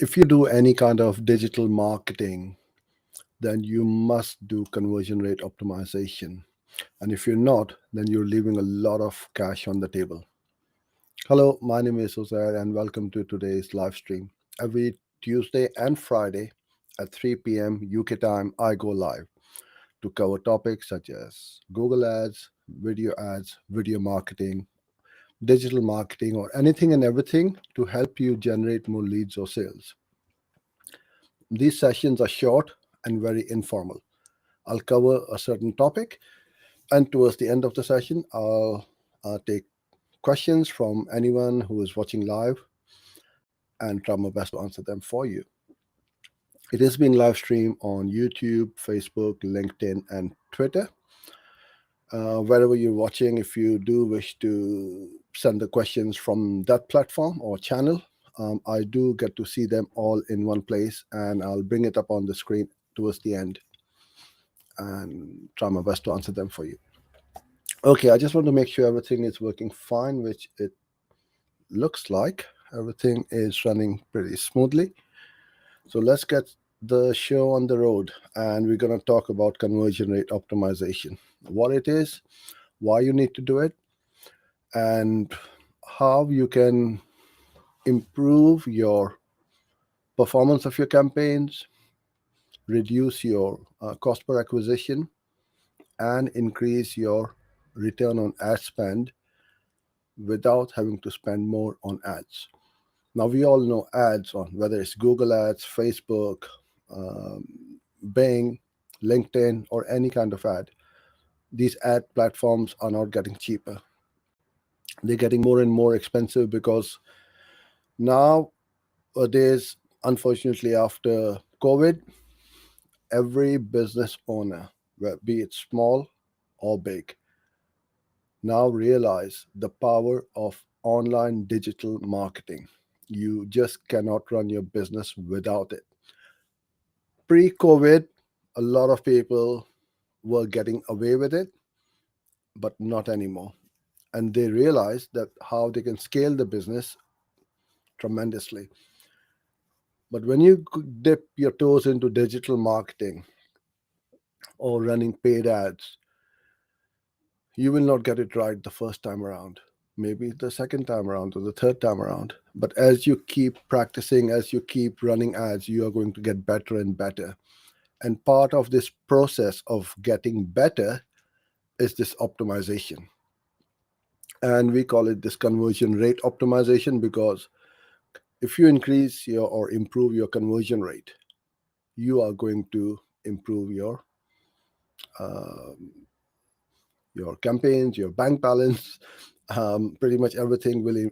If you do any kind of digital marketing, then you must do conversion rate optimization. And if you're not, then you're leaving a lot of cash on the table. Hello, my name is Jose, and welcome to today's live stream. Every Tuesday and Friday at 3 p.m. UK time, I go live to cover topics such as Google Ads, video marketing, digital marketing, or anything and everything to help you generate more leads or sales. These sessions are short and very informal. I'll cover a certain topic, and towards the end of the session, I'll take questions from anyone who is watching live and try my best to answer them for you. It is being live streamed on YouTube, Facebook, LinkedIn, and Twitter. Wherever you're watching, if you do wish to send the questions from that platform or channel, I do get to see them all in one place, and I'll bring it up on the screen towards the end and try my best to answer them for you. Okay, I just want to make sure everything is working fine, which it looks like. Everything is running pretty smoothly. So let's get the show on the road, and we're going to talk about conversion rate optimization, what it is, why you need to do it, and how you can improve your performance of your campaigns, reduce your cost per acquisition, and increase your return on ad spend without having to spend more on ads. Now, we all know ads on whether it's Google Ads, Facebook, um, Bing, LinkedIn, or any kind of ad. These ad platforms are not getting cheaper. They're getting more and more expensive because nowadays, unfortunately, after COVID, every business owner, be it small or big, now realize the power of online digital marketing. You just cannot run your business without it. Pre COVID, a lot of people were getting away with it, but not anymore. And they realized that how they can scale the business tremendously. But when you dip your toes into digital marketing or running paid ads, you will not get it right the first time around, maybe the second time around or the third time around. But as you keep practicing, as you keep running ads, you are going to get better and better. And part of this process of getting better is this optimization. And we call it this conversion rate optimization because if you increase your or improve your conversion rate, you are going to improve um, your campaigns, your bank balance. Pretty much everything will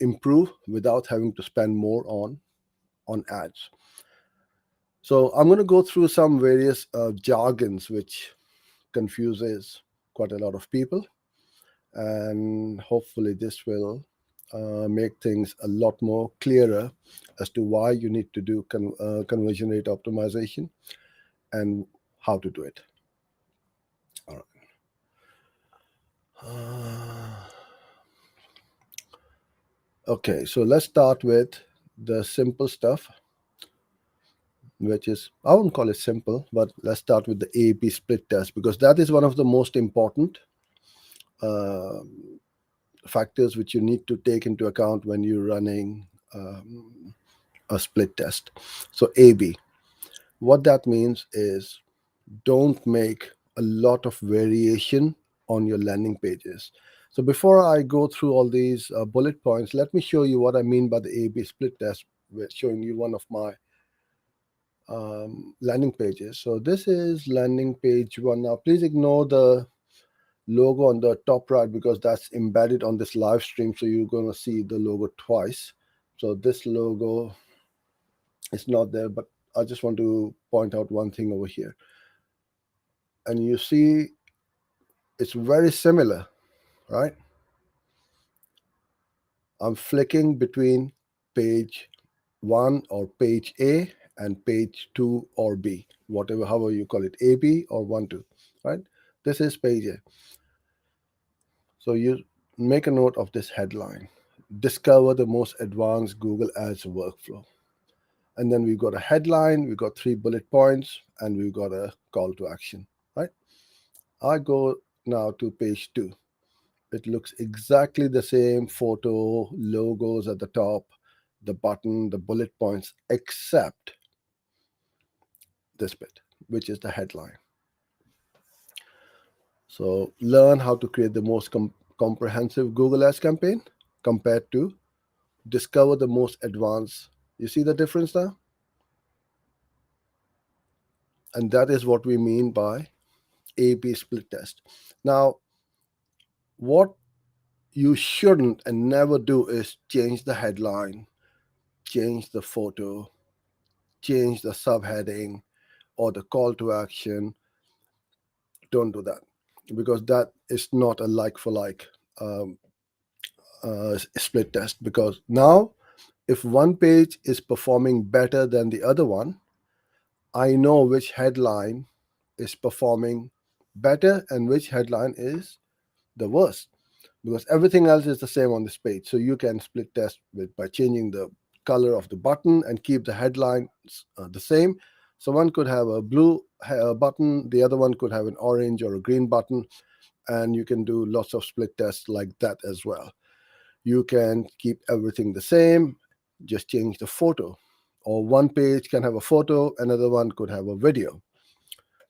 improve without having to spend more on ads. So I'm going to go through some various jargons which confuses quite a lot of people, and hopefully this will make things a lot more clearer as to why you need to do conversion rate optimization and how to do it. All right. Okay, so let's start with the simple stuff, which is, I won't call it simple, but let's start with the Aap split test because that is one of the most important uh, factors which you need to take into account when you're running a split test. So, AB, what that means is don't make a lot of variation on your landing pages. So before I go through all these bullet points, let me show you what I mean by the A/B split test. With showing you one of my landing pages. So this is landing page one. Now, please ignore the logo on the top right because that's embedded on this live stream. So you're going to see the logo twice. So this logo is not there, but I just want to point out one thing over here. And you see it's very similar, right? I'm flicking between page one or page A and page two or B, whatever, however you call it, AB or 1, 2, right? This is page A. So you make a note of this headline: Discover the most advanced Google Ads workflow. And then we've got a headline, we've got 3 bullet points, and we've got a call to action, right? I go now to page 2. It looks exactly the same: photo, logos at the top, the button, the bullet points, except this bit, which is the headline. So learn how to create the most comprehensive Google Ads campaign compared to discover the most advanced. You see the difference now? And that is what we mean by A/B split test. Now, what you shouldn't and never do is change the headline, change the photo, change the subheading or the call to action. Don't do that, because that is not a like for like um, split test. Because now, if one page is performing better than the other one, I know which headline is performing better and which headline is the worst, because everything else is the same on this page. So you can split test by changing the color of the button and keep the headlines the same. So one could have a blue button, the other one could have an orange or a green button, and you can do lots of split tests like that as well. You can keep everything the same, just change the photo. Or one page can have a photo, another one could have a video.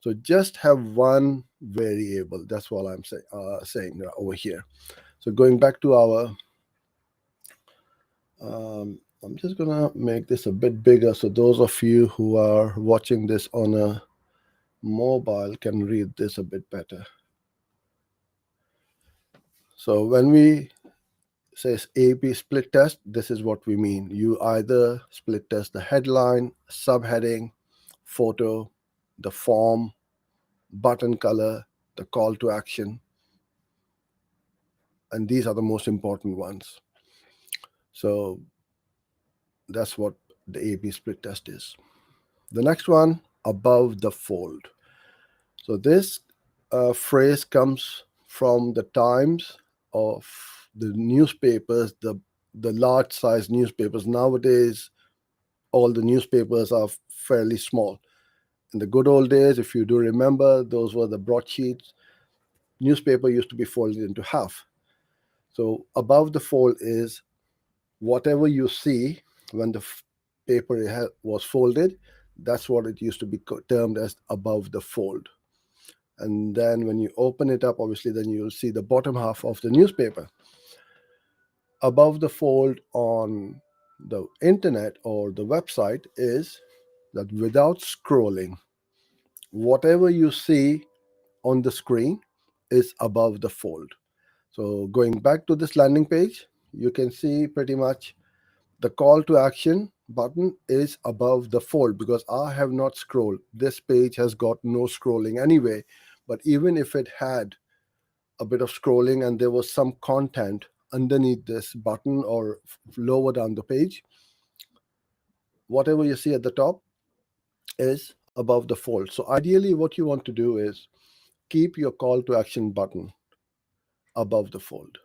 So just have one variable. That's what I'm saying over here. So going back to our, I'm just gonna make this a bit bigger so those of you who are watching this on a mobile can read this a bit better. So when we says A/B split test, this is what we mean. You either split test the headline, subheading, photo, the form, button color, the call to action, and these are the most important ones. So that's what the A/B split test is. The next one, above the fold. So this phrase comes from the times of the newspapers, the large size newspapers. Nowadays, all the newspapers are fairly small. In the good old days, if you do remember, those were the broadsheets. Newspaper used to be folded into half. So above the fold is whatever you see when the paper was folded. That's what it used to be termed as above the fold. And then when you open it up, obviously, then you'll see the bottom half of the newspaper. Above the fold on the internet or the website is that without scrolling, whatever you see on the screen is above the fold. So going back to this landing page, you can see pretty much the call to action button is above the fold because I have not scrolled. This page has got no scrolling anyway. But even if it had a bit of scrolling and there was some content underneath this button or lower down the page, whatever you see at the top is above the fold. So ideally, what you want to do is keep your call to action button above the fold.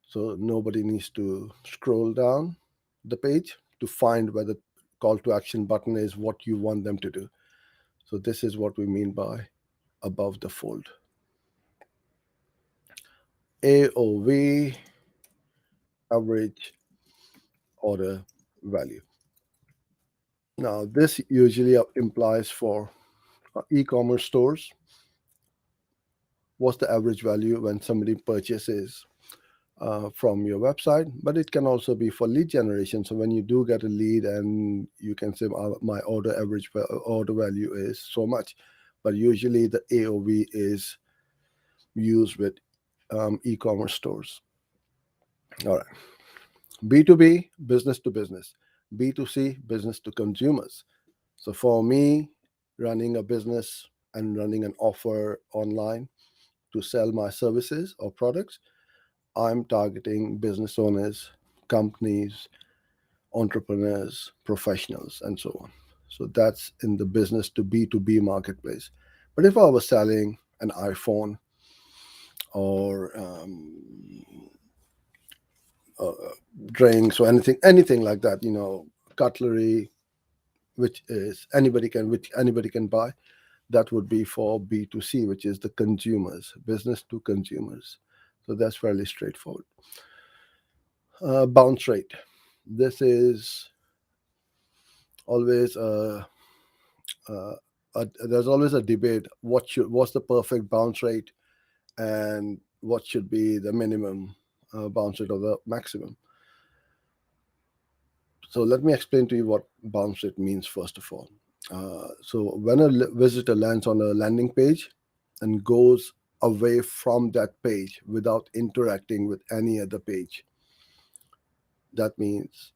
So nobody needs to scroll down the page to find where the call to action button is what you want them to do. So this is what we mean by above the fold. AOV, average order value. Now, this usually implies for e-commerce stores, what's the average value when somebody purchases from your website, but it can also be for lead generation. So when you do get a lead and you can say my average order value is so much, but usually the AOV is used with e-commerce stores. All right. B2B, business to business. B2C, business to consumers. So for me, running a business and running an offer online to sell my services or products, I'm targeting business owners, companies, entrepreneurs, professionals, and so on. So that's in the business to B2B marketplace. But if I was selling an iPhone or drinks or anything like that, cutlery, which anybody can buy. That would be for B2C, which is the consumers, business to consumers. So that's fairly straightforward. Bounce rate. This is always uh, there's always a debate. What's the perfect bounce rate, and what should be the minimum bounce rate or the maximum? So let me explain to you what bounce rate means first of all. So when a visitor lands on a landing page and goes away from that page without interacting with any other page, that means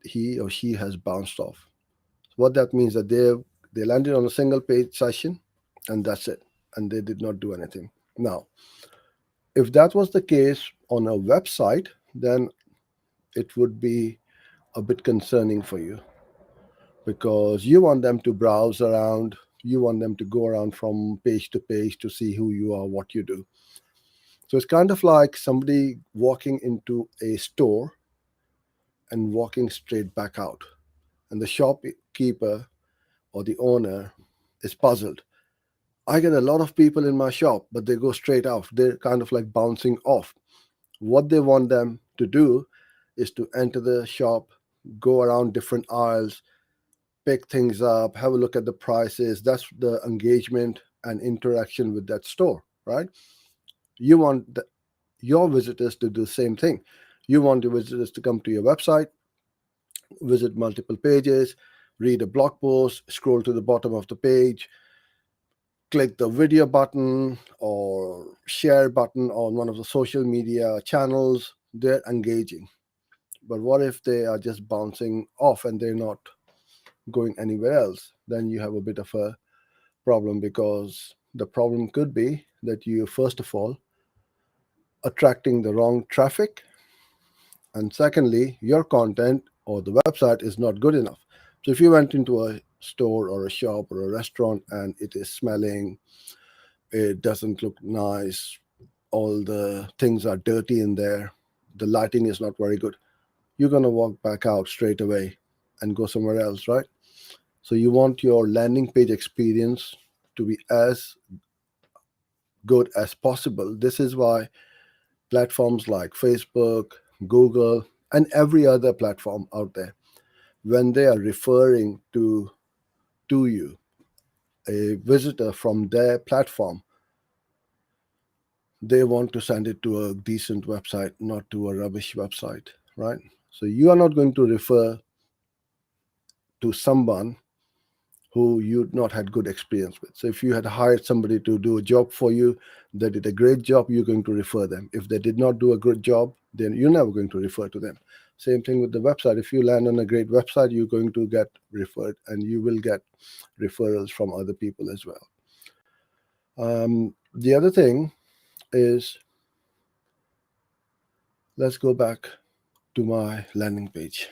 he or she has bounced off. What that means that they landed on a single page session, and that's it, and they did not do anything. Now, if that was the case on a website, then it would be a bit concerning for you, because you want them to browse around, you want them to go around from page to page to see who you are, what you do. So it's kind of like somebody walking into a store and walking straight back out, and the shopkeeper or the owner is puzzled. I get a lot of people in my shop, but they go straight out. They're kind of like bouncing off. What they want them to do is to enter the shop, go around different aisles, pick things up, have a look at the prices. That's the engagement and interaction with that store, right? You want your visitors to do the same thing. You want your visitors to come to your website, visit multiple pages, read a blog post, scroll to the bottom of the page, click the video button or share button on one of the social media channels. They're engaging. But what if they are just bouncing off and they're not going anywhere else? Then you have a bit of a problem, because the problem could be that you, first of all, attracting the wrong traffic, and secondly, your content or the website is not good enough. So if you went into a store or a shop or a restaurant and it is smelling, it doesn't look nice, all the things are dirty in there, the lighting is not very good, you're going to walk back out straight away and go somewhere else, right? So you want your landing page experience to be as good as possible. This is why platforms like Facebook, Google, and every other platform out there, when they are referring to you, a visitor from their platform, they want to send it to a decent website, not to a rubbish website, right? So you are not going to refer to someone who you'd not had good experience with. So if you had hired somebody to do a job for you, they did a great job, you're going to refer them. If they did not do a good job, then you're never going to refer to them. Same thing with the website. If you land on a great website, you're going to get referred, and you will get referrals from other people as well. The other thing is, let's go back to my landing page.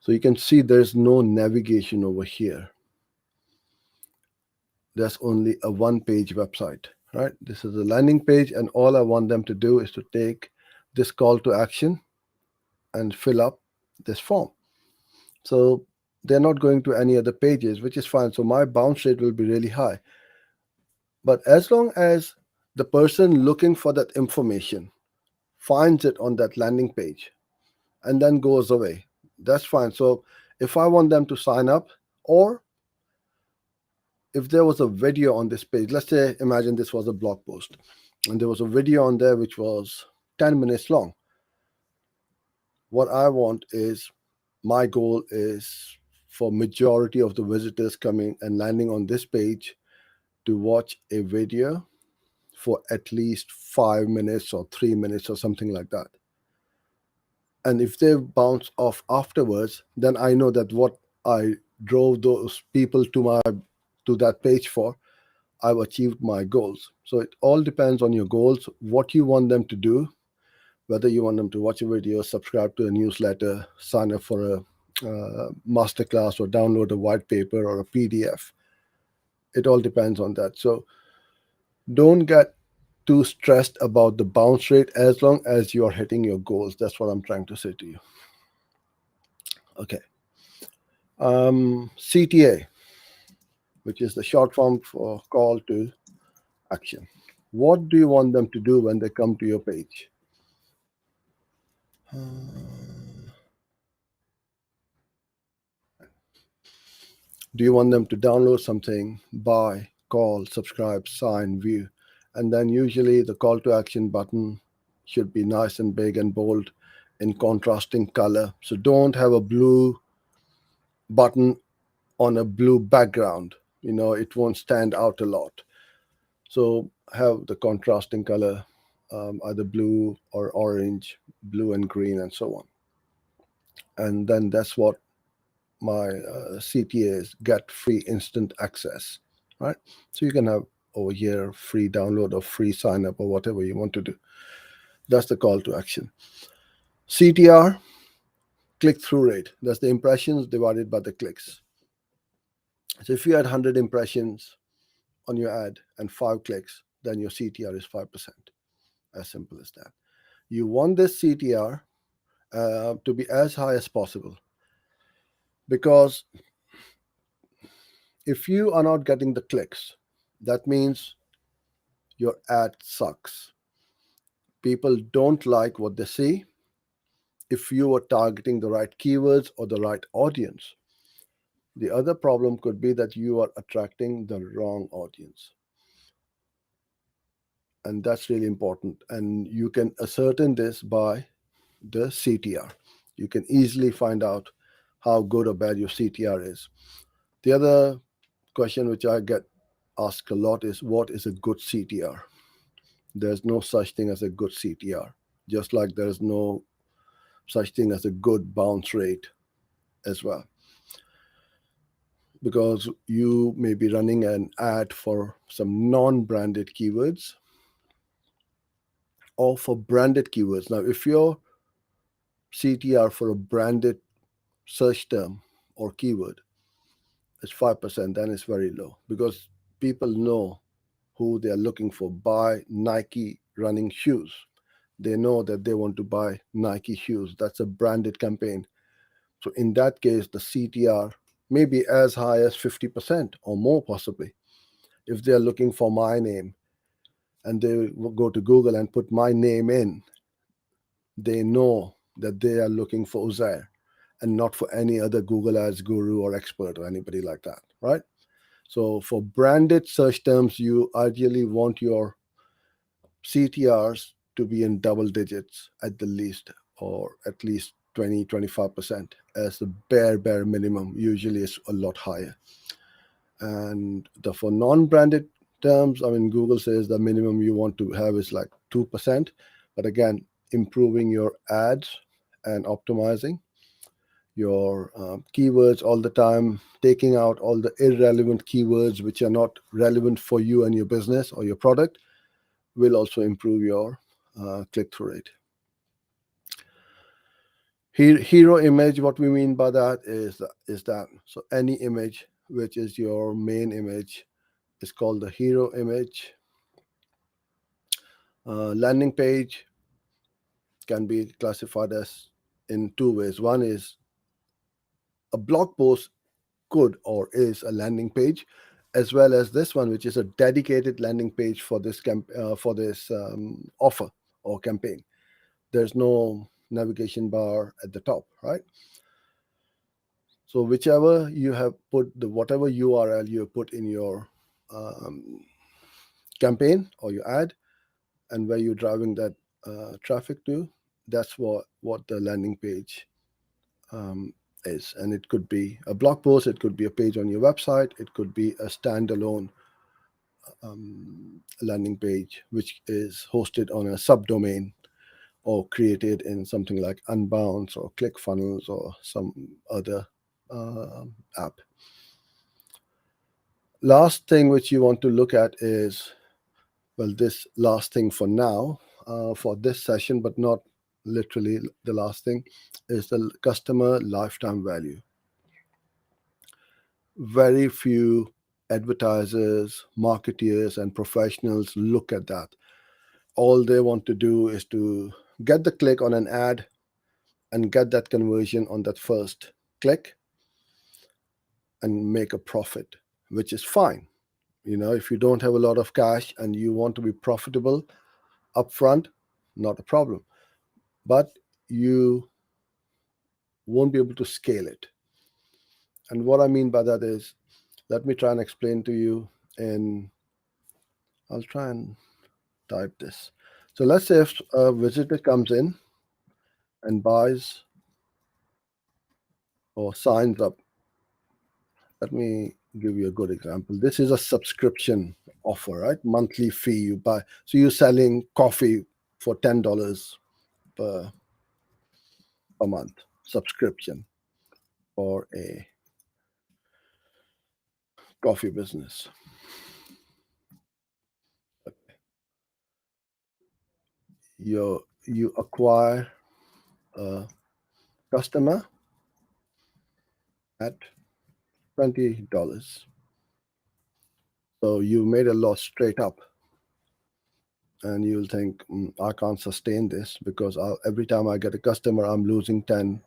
So you can see there's no navigation over here. There's only a one-page website, right? This is a landing page, and all I want them to do is to take this call to action and fill up this form. So they're not going to any other pages, which is fine. So my bounce rate will be really high. But as long as the person looking for that information finds it on that landing page and then goes away, that's fine. So if I want them to sign up, or if there was a video on this page, let's say, imagine this was a blog post and there was a video on there which was 10 minutes long. What I want is, my goal is for majority of the visitors coming and landing on this page to watch a video for at least 5 minutes or 3 minutes or something like that. And if they bounce off afterwards, then I know that what I drove those people to that page for, I've achieved my goals. So it all depends on your goals, what you want them to do, whether you want them to watch a video, subscribe to a newsletter, sign up for a masterclass, or download a white paper or a PDF. It all depends on that. So don't get too stressed about the bounce rate as long as you are hitting your goals. That's what I'm trying to say to you. Okay. CTA, which is the short form for call to action. What do you want them to do when they come to your page? Do you want them to download something, buy, call, subscribe, sign, view? And then usually the call to action button should be nice and big and bold in contrasting color. So don't have a blue button on a blue background. It won't stand out a lot. So have the contrasting color, either blue or orange, blue and green, and so on. And then that's what my CTAs get free instant access, right? So you can have over here free download or free sign up or whatever you want to do. That's the call to action. CTR, click through rate. That's the impressions divided by the clicks. So if you had 100 impressions on your ad and 5 clicks, then your CTR is 5%. As simple as that. You want this CTR to be as high as possible, because if you are not getting the clicks, that means your ad sucks. People don't like what they see. If you are targeting the right keywords or the right audience, the other problem could be that you are attracting the wrong audience. And that's really important. And you can ascertain this by the CTR. You can easily find out how good or bad your CTR is. The other question which I get asked a lot is, what is a good CTR? There's no such thing as a good CTR, just like there's no such thing as a good bounce rate as well. Because you may be running an ad for some non-branded keywords or for branded keywords. Now, if your CTR for a branded search term or keyword is 5%, then it's very low, because people know who they are looking for. Buy Nike running shoes. They know that they want to buy Nike shoes. That's a branded campaign. So in that case, the CTR may be as high as 50% or more, possibly. If they are looking for my name and they will go to Google and put my name in, they know that they are looking for Uzair and not for any other Google Ads guru or expert or anybody like that, right? So for branded search terms, you ideally want your CTRs to be in double digits at the least, or at least 20-25% as the bare minimum. Usually it's a lot higher. And for non-branded terms, I mean, Google says the minimum you want to have is like 2%. But again, improving your ads and optimizing your keywords all the time, taking out all the irrelevant keywords which are not relevant for you and your business or your product, will also improve your click-through rate. Hero image, what we mean by that is that so any image which is your main image is called the hero image. Landing page can be classified as in two ways. One is a blog post could or is a landing page, as well as this one, which is a dedicated landing page for this offer or campaign. There's no navigation bar at the top, right? So whichever you have put, whatever URL you have put in your campaign or your ad, and where you're driving that traffic to, that's what the landing page is. And it could be a blog post, it could be a page on your website, it could be a standalone landing page which is hosted on a subdomain or created in something like Unbounce or ClickFunnels or some other app. Last thing which you want to look at is, well, this last thing for now, for this session, but not literally the last thing, is the customer lifetime value. Very few advertisers, marketeers, and professionals look at that. All they want to do is to get the click on an ad and get that conversion on that first click and make a profit, which is fine. If you don't have a lot of cash and you want to be profitable upfront, not a problem. But you won't be able to scale it. And what I mean by that is, let me try and explain to you in, I'll try and type this. So let's say if a visitor comes in and buys or signs up. Let me give you a good example. This is a subscription offer, right? Monthly fee you buy. So you're selling coffee for $10 per, per month, subscription for a coffee business. You acquire a customer at $20. So you made a loss straight up. And you'll think, I can't sustain this because every time I get a customer, I'm losing $10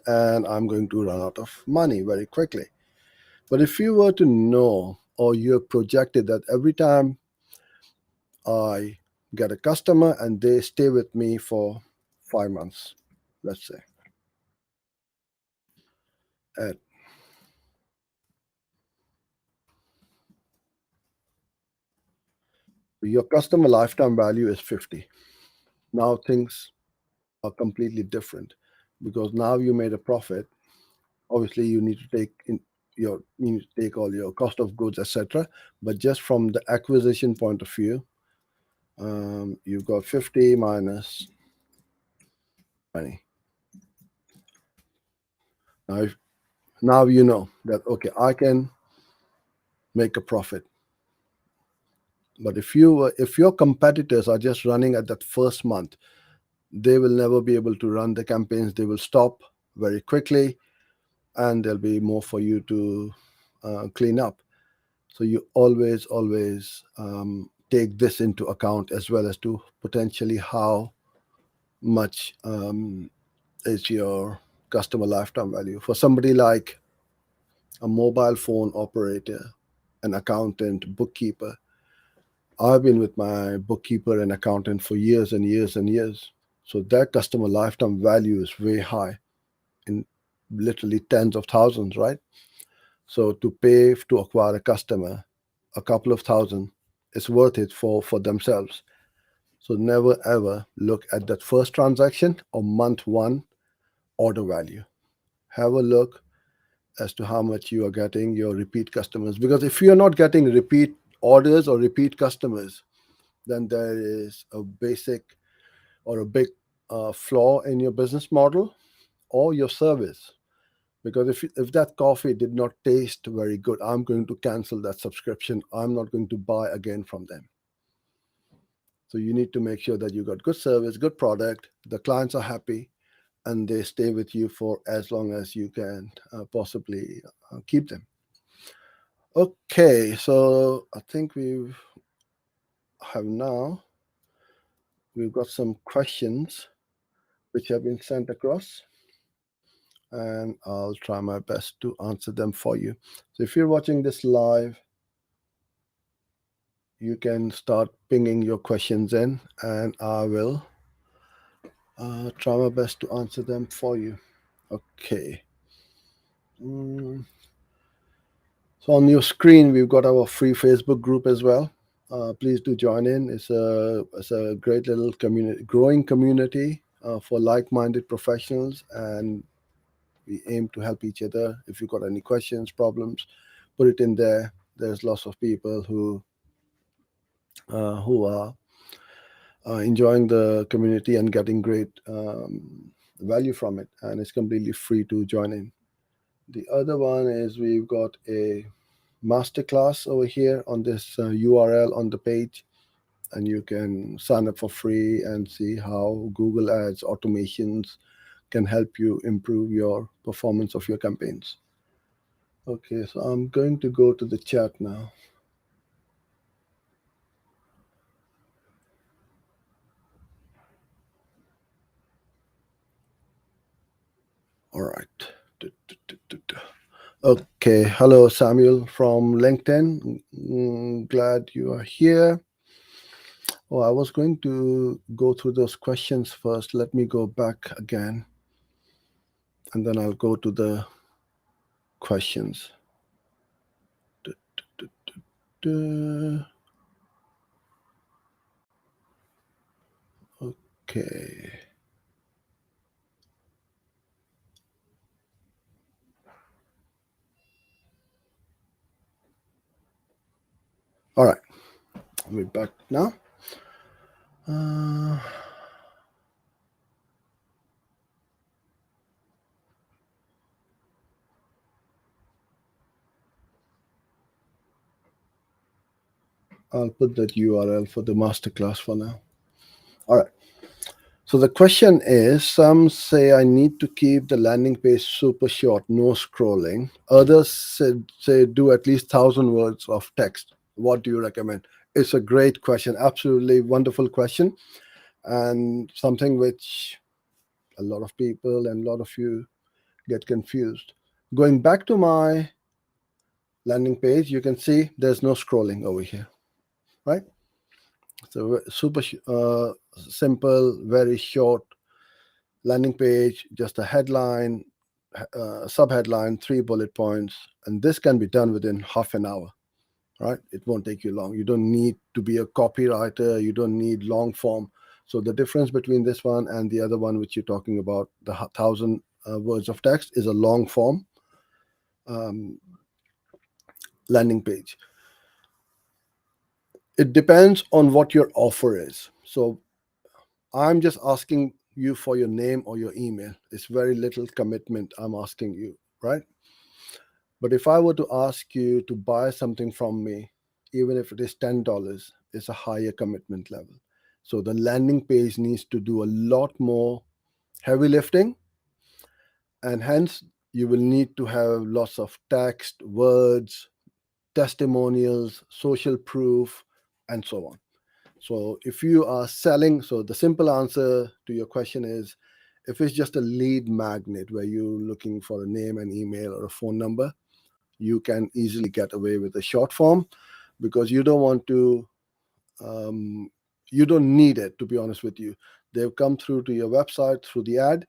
and I'm going to run out of money very quickly. But if you were to know, or you're projected that every time I get a customer and they stay with me for 5 months, let's say, at your customer lifetime value is 50. Now things are completely different because now you made a profit. Obviously you need to take in you need to take all your cost of goods, etc. But just from the acquisition point of view, you've got 50 minus 20. Now you know that, okay, I can make a profit. But if your competitors are just running at that first month, they will never be able to run the campaigns. They will stop very quickly, and there'll be more for you to clean up. So you always take this into account, as well as to potentially how much is your customer lifetime value. For somebody like a mobile phone operator, an accountant, bookkeeper, I've been with my bookkeeper and accountant for years and years and years. So their customer lifetime value is way high, in literally tens of thousands, right? So to pay to acquire a customer, a couple of thousand, is worth it for themselves. So never ever look at that first transaction or month one order value. Have a look as to how much you are getting your repeat customers. Because if you're not getting repeat orders or repeat customers, then there is a basic or a big flaw in your business model or your service. Because if that coffee did not taste very good, I'm going to cancel that subscription. I'm not going to buy again from them. So you need to make sure that you got good service, good product, the clients are happy, and they stay with you for as long as you can possibly keep them. Okay, so I think we've got some questions which have been sent across, and I'll try my best to answer them for you. So if you're watching this live, you can start pinging your questions in, and I will try my best to answer them for you. Okay. So on your screen, we've got our free Facebook group as well. Please do join in. It's a great little community, growing community for like-minded professionals, and we aim to help each other. If you've got any questions, problems, put it in there. There's lots of people who are enjoying the community and getting great value from it, and it's completely free to join in. The other one is we've got a masterclass over here on this URL on the page, and you can sign up for free and see how Google Ads automations can help you improve your performance of your campaigns. Okay, so I'm going to go to the chat now. All right. Okay, hello Samuel from LinkedIn. Glad you are here. Oh, I was going to go through those questions first. Let me go back again and then I'll go to the questions. Du- Okay. All right. We're back now. Uh, I'll put that URL for the masterclass for now. All right. So the question is, some say I need to keep the landing page super short, no scrolling. Others say do at least 1,000 words of text. What do you recommend? It's a great question, absolutely wonderful question, and something which a lot of people and a lot of you get confused. Going back to my landing page, you can see there's no scrolling over here, right? So super simple, very short landing page, just a headline, subheadline, 3 bullet points, and this can be done within half an hour, right? It won't take you long. You don't need to be a copywriter. You don't need long form. So the difference between this one and the other one, which you're talking about, the 1,000 words of text, is a long form um, landing page. It depends on what your offer is. So I'm just asking you for your name or your email. It's very little commitment I'm asking you, right? But if I were to ask you to buy something from me, even if it is $10, it's a higher commitment level. So the landing page needs to do a lot more heavy lifting, and hence you will need to have lots of text, words, testimonials, social proof, and so on. So if you are selling, so the simple answer to your question is, if it's just a lead magnet where you're looking for a name and email or a phone number, you can easily get away with a short form, because you don't want to you don't need it, to be honest with you. They've come through to your website through the ad,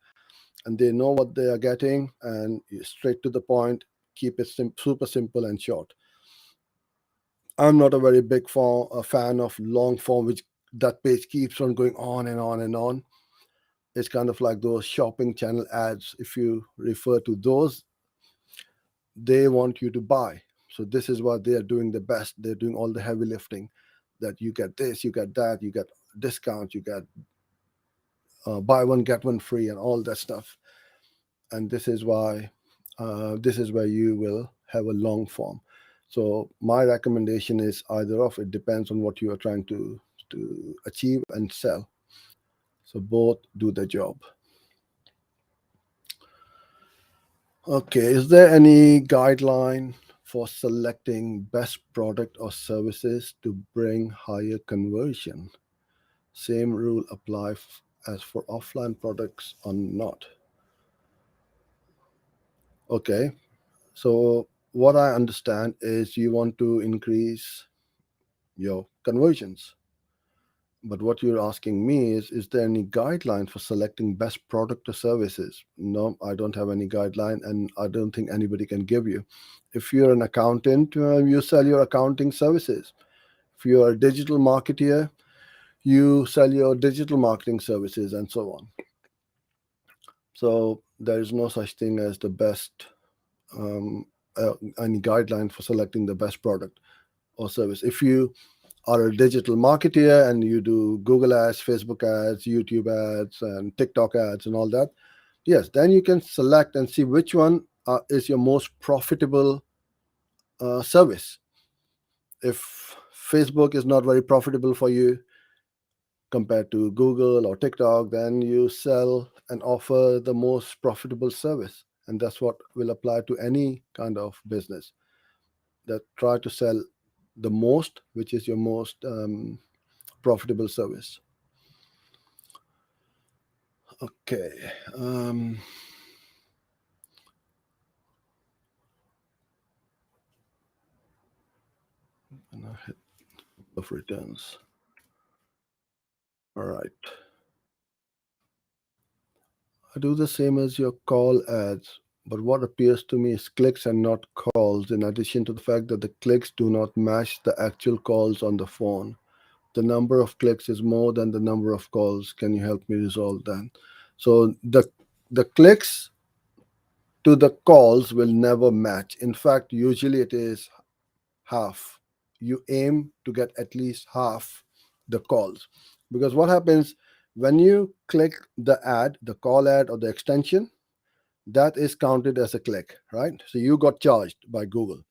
and they know what they are getting, and straight to the point. Keep it super simple and short. I'm not a very big fan of long form, which that page keeps on going on and on and on. It's kind of like those shopping channel ads. If you refer to those, they want you to buy. So this is what they are doing the best. They're doing all the heavy lifting, that you get this, you get that, you get discount, you get buy one get one free, and all that stuff. And this is why this is where you will have a long form. So my recommendation is either of. It depends on what you are trying to achieve and sell. So both do the job. Okay, is there any guideline for selecting best product or services to bring higher conversion? Same rule apply as for offline products or not? Okay, so what I understand is you want to increase your conversions. But what you're asking me is there any guideline for selecting best product or services? No, I don't have any guideline, and I don't think anybody can give you. If you're an accountant, you sell your accounting services. If you're a digital marketeer, you sell your digital marketing services, and so on. So there is no such thing as the best, um, any guideline for selecting the best product or service. If you are a digital marketer and you do Google ads, Facebook ads, YouTube ads, and TikTok ads, and all that, yes, then you can select and see which one is your most profitable service. If Facebook is not very profitable for you compared to Google or TikTok, then you sell and offer the most profitable service. And that's what will apply to any kind of business, that try to sell the most, which is your most profitable service. Okay. And I hit of returns. All right. I do the same as your call ads, but what appears to me is clicks and not calls, in addition to the fact that the clicks do not match the actual calls on the phone. The number of clicks is more than the number of calls. Can you help me resolve that? So the clicks to the calls will never match. In fact, usually it is half. You aim to get at least half the calls. Because what happens when you click the ad, the call ad or the extension, that is counted as a click, right? So you got charged by Google.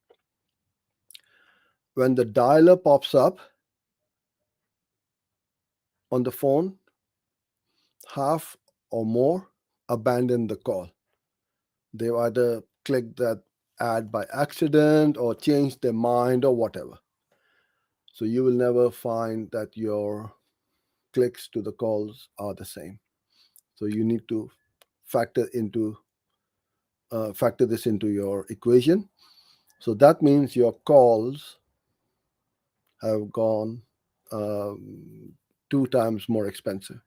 When the dialer pops up on the phone, half or more abandon the call. They've either clicked that ad by accident or changed their mind or whatever. So you will never find that your clicks to the calls are the same. So you need to factor into factor this into your equation. So that means your calls have gone um, 2 times more expensive,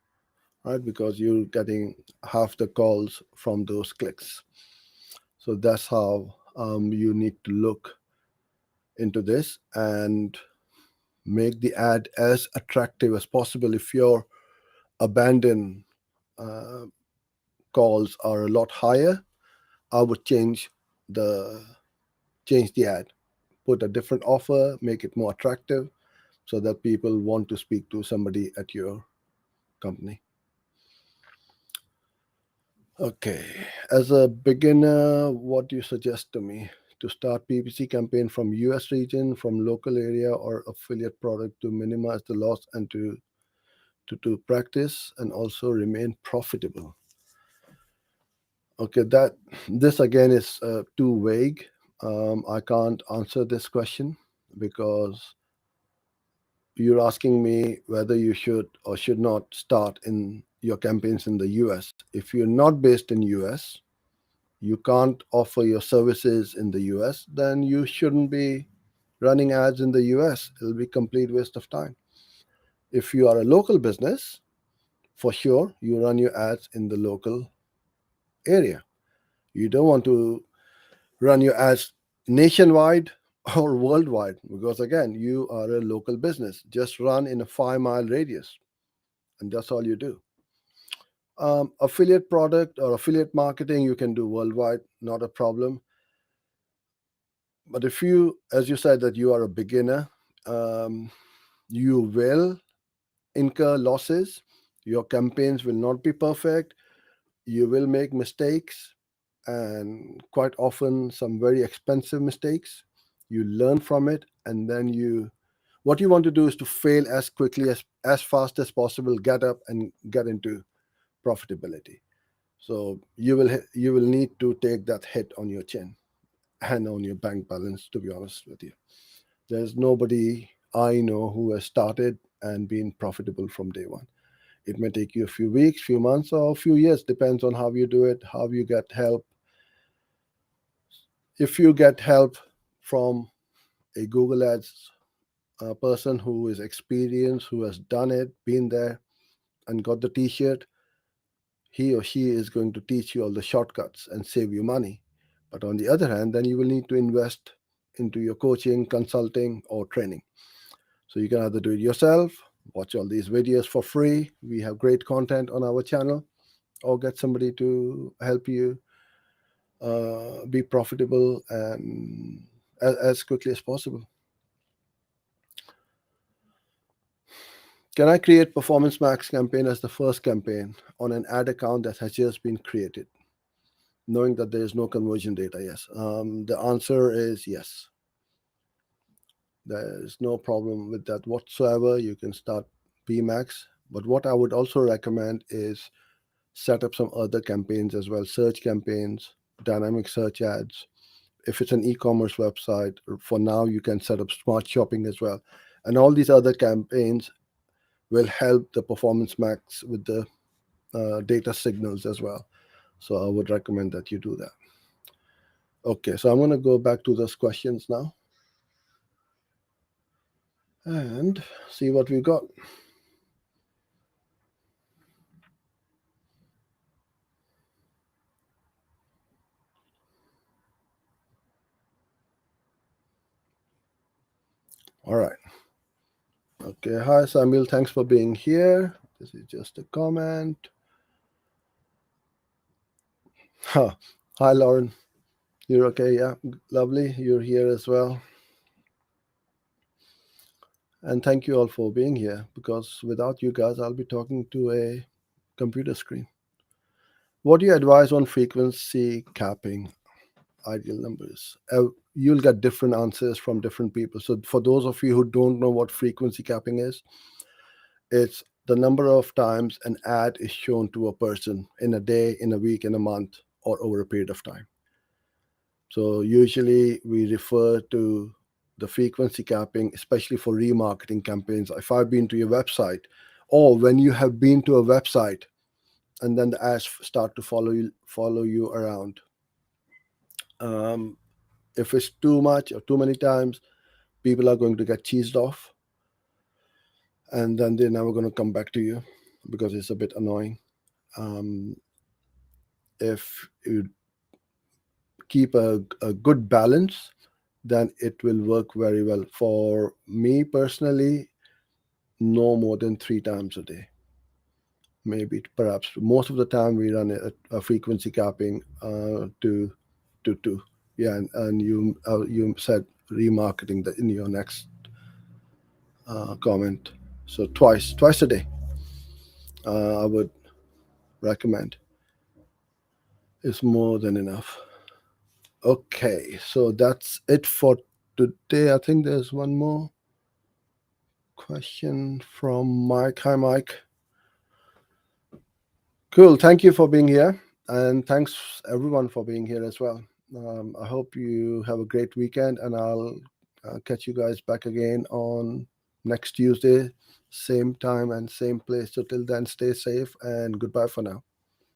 right? Because you're getting half the calls from those clicks. So that's how you need to look into this and make the ad as attractive as possible. If your abandoned uh, calls are a lot higher, I would the change the ad, put a different offer, make it more attractive, so that people want to speak to somebody at your company. Okay, as a beginner, what do you suggest to me? To start PPC campaign from US region, from local area or affiliate product to minimize the loss and to practice and also remain profitable. Okay, that this again is too vague. I can't answer this question because you're asking me whether you should or should not start in your campaigns in the US. If you're not based in US, you can't offer your services in the US, then you shouldn't be running ads in the US. It'll be complete waste of time. If you are a local business, for sure, you run your ads in the local area. You don't want to run your ads nationwide or worldwide because, again, you are a local business. Just run in a 5 mile radius, and that's all you do. Affiliate product or affiliate marketing, you can do worldwide, not a problem. But if you, as you said, that you are a beginner, um, you will incur losses. Your campaigns will not be perfect. You will make mistakes, and quite often some very expensive mistakes. You learn from it, and then what you want to do is to fail as quickly as fast as possible, get up and get into profitability. So you will need to take that hit on your chin and on your bank balance, to be honest with you. There's nobody I know who has started and been profitable from day one. It may take you a few weeks, few months, or a few years, depends on how you do it, how you get help. If you get help from a Google Ads person who is experienced, who has done it, been there, and got the t-shirt, he or she is going to teach you all the shortcuts and save you money. But on the other hand, then you will need to invest into your coaching, consulting, or training. So you can either do it yourself, watch all these videos for free. We have great content on our channel, or get somebody to help you be profitable and as quickly as possible. Can I create Performance Max campaign as the first campaign on an ad account that has just been created, knowing that there is no conversion data? Yes. The answer is yes. There is no problem with that whatsoever. You can start PMax. But what I would also recommend is set up some other campaigns as well, search campaigns, dynamic search ads. If it's an e-commerce website, for now you can set up smart shopping as well. And all these other campaigns will help the Performance Max with the data signals as well. So I would recommend that you do that. Okay, so I'm going to go back to those questions now. and see what we've got. All right. Okay. Hi, Samuel. Thanks for being here. This is just a comment. Huh. Hi, Lauren. You're okay? Yeah. Lovely. You're here as well. And thank you all for being here, because without you guys, I'll be talking to a computer screen. What do you advise on frequency capping ideal numbers? You'll get different answers from different people. So, for those of you who don't know what frequency capping is, it's the number of times an ad is shown to a person in a day, in a week, in a month, or over a period of time. So, usually we refer to the frequency capping, especially for remarketing campaigns. If I've been to your website, or when you have been to a website and then the ads start to follow you around. Um, if it's too much or too many times, people are going to get cheesed off, and then they're never going to come back to you because it's a bit annoying. Um, if you keep a good balance, then it will work very well. For me personally, no more than 3 times a day. Maybe perhaps most of the time we run a frequency capping to two. Yeah, and you said remarketing in your next comment. So twice a day, I would recommend. Is more than enough. Okay, so that's it for today. I think there's one more question from Mike. Hi, Mike. Cool. Thank you for being here, and thanks everyone for being here as well. I hope you have a great weekend, and I'll catch you guys back again on next Tuesday, same time and same place. So till then, stay safe and goodbye for now.